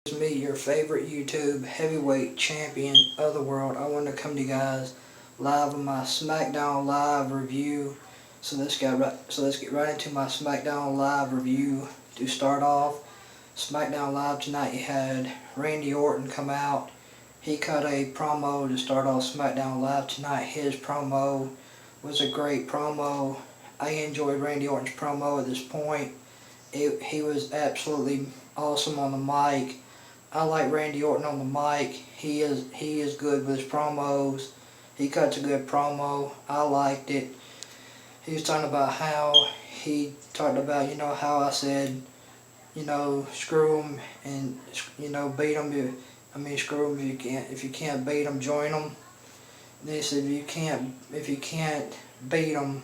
It's me, your favorite YouTube heavyweight champion of the world. I want to come to you guys live on my SmackDown Live review. So let's get right into my SmackDown Live review. To start off, SmackDown Live tonight, you had Randy Orton come out. He cut a promo to start off SmackDown Live tonight. His promo was a great promo. I enjoyed Randy Orton's promo at this point. He was absolutely awesome on the mic. I like Randy Orton on the mic. He is good with his promos. He cuts a good promo. I liked it. He was talking about how he talked about, how I said, screw him and, beat him. Screw him if you can't beat him, join him. And he said, if you can't beat him,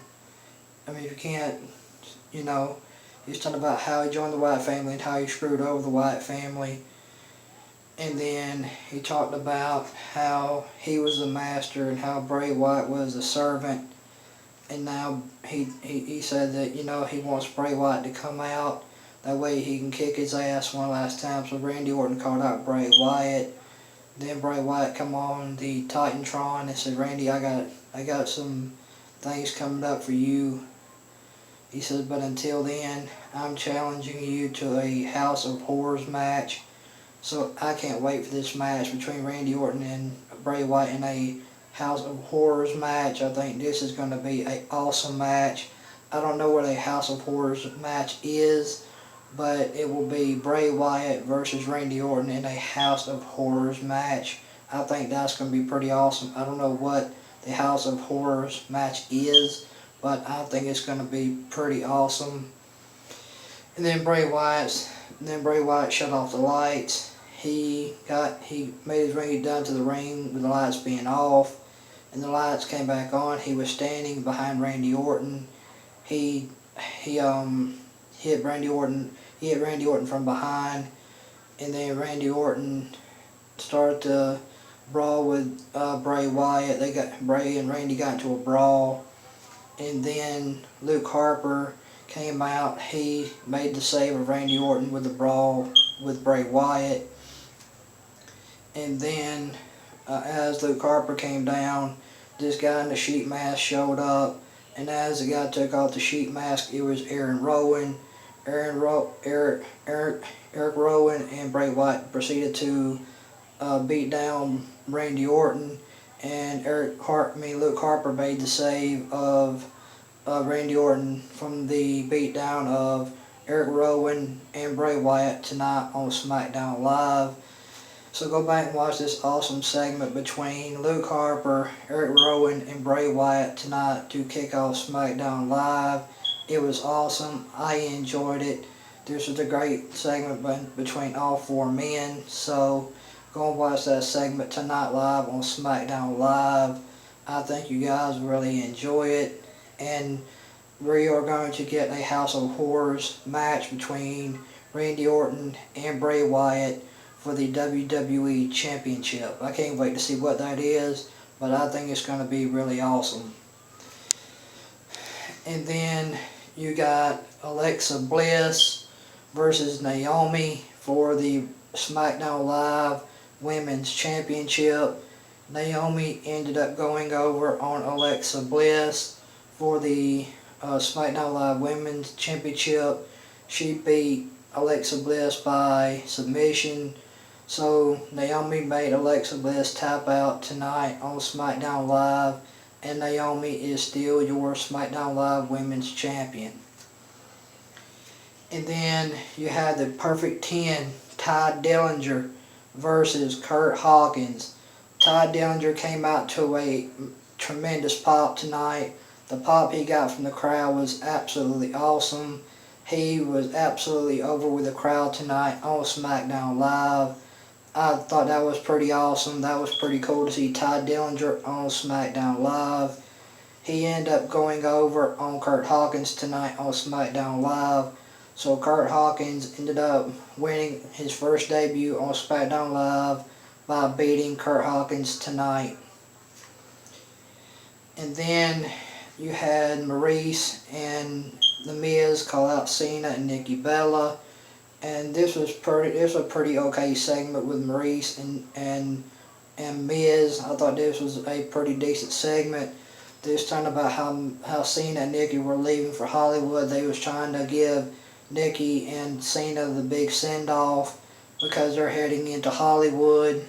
if you can't, he was talking about how he joined the Wyatt family and how he screwed over the Wyatt family. And then he talked about how he was the master and how Bray Wyatt was the servant. And now he said that, he wants Bray Wyatt to come out. That way he can kick his ass one last time. So Randy Orton called out Bray Wyatt. Then Bray Wyatt come on the Titantron and said, Randy, I got some things coming up for you. He says, but until then, I'm challenging you to a House of Horrors match. So I can't wait for this match between Randy Orton and Bray Wyatt in a House of Horrors match. I think this is going to be an awesome match. I don't know what a House of Horrors match is, but it will be Bray Wyatt versus Randy Orton in a House of Horrors match. I think that's going to be pretty awesome. I don't know what the House of Horrors match is, but I think it's going to be pretty awesome. And then Bray Wyatt shut off the lights. He made his ring down to the ring with the lights being off, and the lights came back on. He was standing behind Randy Orton. He hit Randy Orton from behind, and then Randy Orton started to brawl with Bray Wyatt. Bray and Randy got into a brawl, and then Luke Harper came out. He made the save of Randy Orton with the brawl with Bray Wyatt. And then as Luke Harper came down, this guy in the sheet mask showed up. And as the guy took off the sheet mask, it was Eric Rowan. Eric Rowan and Bray Wyatt proceeded to beat down Randy Orton. And Luke Harper made the save of Randy Orton from the beatdown of Eric Rowan and Bray Wyatt tonight on SmackDown Live. So go back and watch this awesome segment between Luke Harper, Eric Rowan, and Bray Wyatt tonight to kick off SmackDown Live. It was awesome. I enjoyed it. This was a great segment between all four men. So go and watch that segment tonight live on SmackDown Live. I think you guys really enjoy it. And we are going to get a House of Horrors match between Randy Orton and Bray Wyatt for the WWE Championship. I can't wait to see what that is, but I think it's going to be really awesome. And then you got Alexa Bliss versus Naomi for the SmackDown Live Women's Championship. Naomi ended up going over on Alexa Bliss for the SmackDown Live Women's Championship. She beat Alexa Bliss by submission. So Naomi made Alexa Bliss tap out tonight on SmackDown Live, and Naomi is still your SmackDown Live Women's Champion. And then you had the Perfect 10, Todd Dillinger versus Curt Hawkins. Todd Dillinger came out to a tremendous pop tonight. The pop he got from the crowd was absolutely awesome. He was absolutely over with the crowd tonight on SmackDown Live. I thought that was pretty awesome. That was pretty cool to see Todd Dillinger on SmackDown Live. He ended up going over on Curt Hawkins tonight on SmackDown Live. So Curt Hawkins ended up winning his first debut on SmackDown Live by beating Curt Hawkins tonight. And then you had Maurice and The Miz call out Cena and Nikki Bella. and this was a pretty okay segment with Maurice and Miz. I thought this was a pretty decent segment. This time about how Cena and Nikki were leaving for Hollywood. They was trying to give Nikki and Cena the big send-off because they're heading into Hollywood.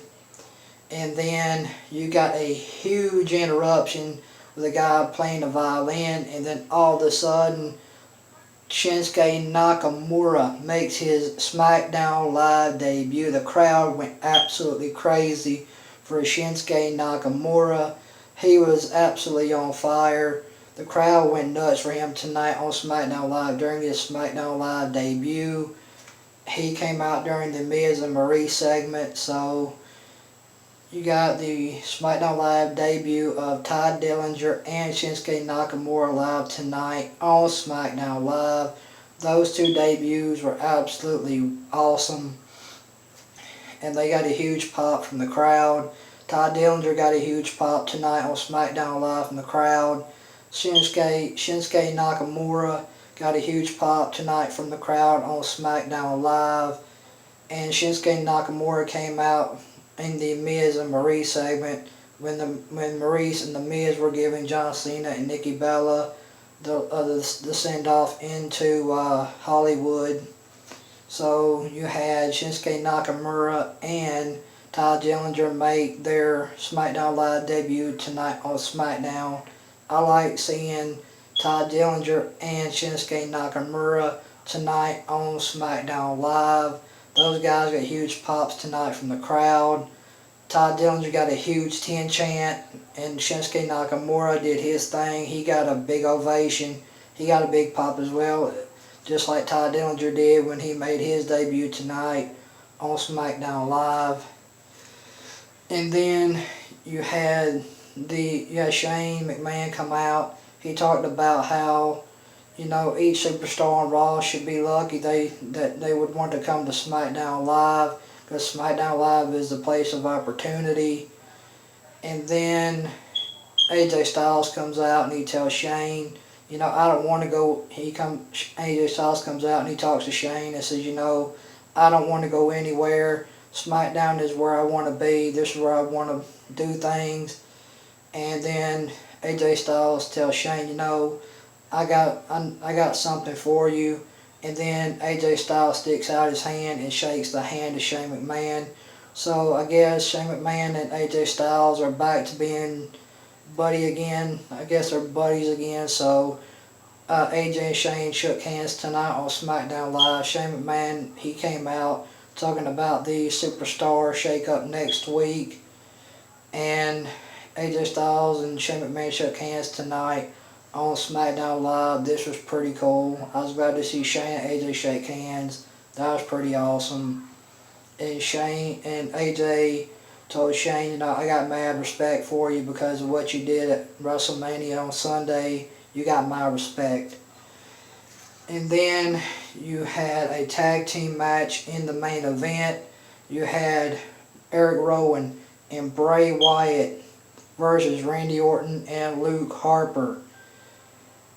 And then you got a huge interruption with a guy playing the violin, and then all of a sudden Shinsuke Nakamura makes his SmackDown Live debut. The crowd went absolutely crazy for Shinsuke Nakamura. He was absolutely on fire. The crowd went nuts for him tonight on SmackDown Live during his SmackDown Live debut. He came out during the Miz and Maurice segment, so you got the SmackDown Live debut of Todd Dillinger and Shinsuke Nakamura live tonight on SmackDown Live. Those two debuts were absolutely awesome, and they got a huge pop from the crowd. Todd Dillinger got a huge pop tonight on SmackDown Live from the crowd. Shinsuke Nakamura got a huge pop tonight from the crowd on SmackDown Live. And Shinsuke Nakamura came out in the Miz and Maurice segment when Maurice and the Miz were giving John Cena and Nikki Bella the send-off into Hollywood. So you had Shinsuke Nakamura and Todd Dillinger make their SmackDown Live debut tonight on SmackDown. I like seeing Todd Dillinger and Shinsuke Nakamura tonight on SmackDown Live. Those guys got huge pops tonight from the crowd. Todd Dillinger got a huge 10 chant, and Shinsuke Nakamura did his thing. He got a big ovation. He got a big pop as well, just like Todd Dillinger did when he made his debut tonight on SmackDown Live. And then you had Shane McMahon come out. He talked about how, each superstar on Raw should be lucky that they would want to come to SmackDown Live, because SmackDown Live is the place of opportunity. And then AJ Styles comes out and he tells Shane, I don't want to go. AJ Styles comes out and he talks to Shane and says, I don't want to go anywhere. SmackDown is where I want to be. This is where I want to do things. And then AJ Styles tells Shane, I got something for you. And then AJ Styles sticks out his hand and shakes the hand of Shane McMahon. So I guess Shane McMahon and AJ Styles are back to being buddy again. I guess they're buddies again. So AJ and Shane shook hands tonight on SmackDown Live. Shane McMahon, he came out talking about the Superstar shake-up next week. And AJ Styles and Shane McMahon shook hands tonight on SmackDown Live. This was pretty cool. I was glad to see Shane and AJ shake hands. That was pretty awesome. And Shane and AJ told Shane, I got mad respect for you because of what you did at WrestleMania on Sunday. You got my respect. And then you had a tag team match in the main event. You had Eric Rowan and Bray Wyatt versus Randy Orton and Luke Harper.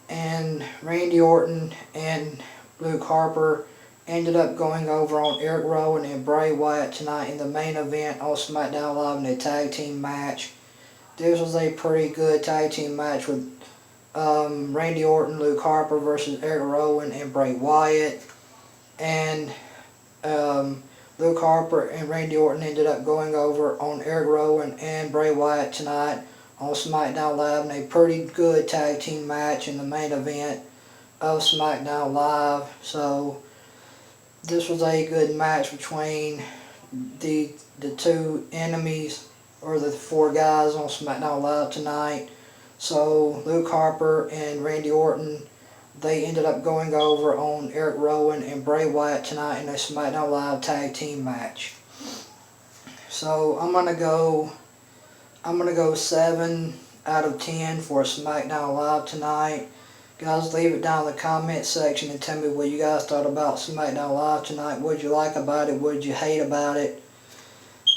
And Randy Orton and Luke Harper ended up going over on Eric Rowan and Bray Wyatt tonight in the main event on SmackDown Live in a tag team match. This was a pretty good tag team match with Randy Orton, Luke Harper versus Eric Rowan and Bray Wyatt. And Luke Harper and Randy Orton ended up going over on Eric Rowan and Bray Wyatt tonight on SmackDown Live in a pretty good tag team match in the main event of SmackDown Live. So this was a good match between the two enemies, or the four guys on SmackDown Live tonight. So Luke Harper and Randy Orton, they ended up going over on Eric Rowan and Bray Wyatt tonight in a SmackDown Live tag team match. So I'm gonna go 7 out of 10 for SmackDown Live tonight. Guys, leave it down in the comment section and tell me what you guys thought about SmackDown Live tonight. What did you like about it? What did you hate about it?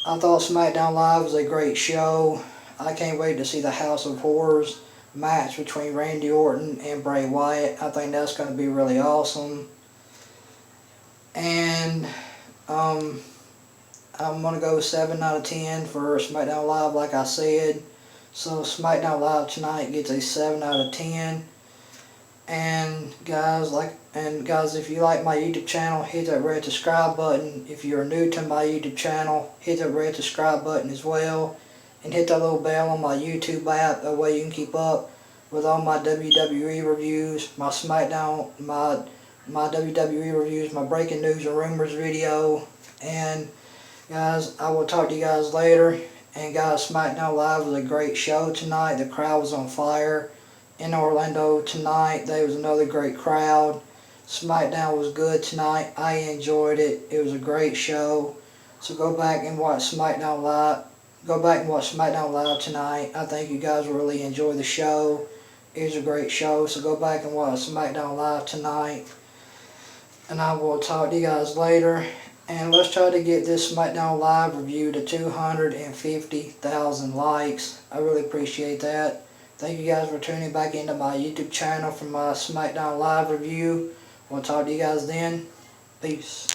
I thought SmackDown Live was a great show. I can't wait to see the House of Horrors match between Randy Orton and Bray Wyatt. I think that's going to be really awesome. And I'm going to go 7 out of 10 for SmackDown Live, like I said. So SmackDown Live tonight gets a 7 out of 10. And guys, if you like my YouTube channel, hit that red subscribe button. If you're new to my YouTube channel, hit that red subscribe button as well. And hit that little bell on my YouTube app. That way you can keep up with all my WWE reviews, my SmackDown, my WWE reviews, my breaking news and rumors video. And guys, I will talk to you guys later. And guys, SmackDown Live was a great show tonight. The crowd was on fire in Orlando tonight. There was another great crowd. SmackDown was good tonight. I enjoyed it. It was a great show. So go back and watch SmackDown Live. Go back and watch SmackDown Live tonight. I think you guys will really enjoy the show. It was a great show. So go back and watch SmackDown Live tonight. And I will talk to you guys later. And let's try to get this SmackDown Live review to 250,000 likes. I really appreciate that. Thank you guys for tuning back into my YouTube channel for my SmackDown Live review. We'll talk to you guys then. Peace.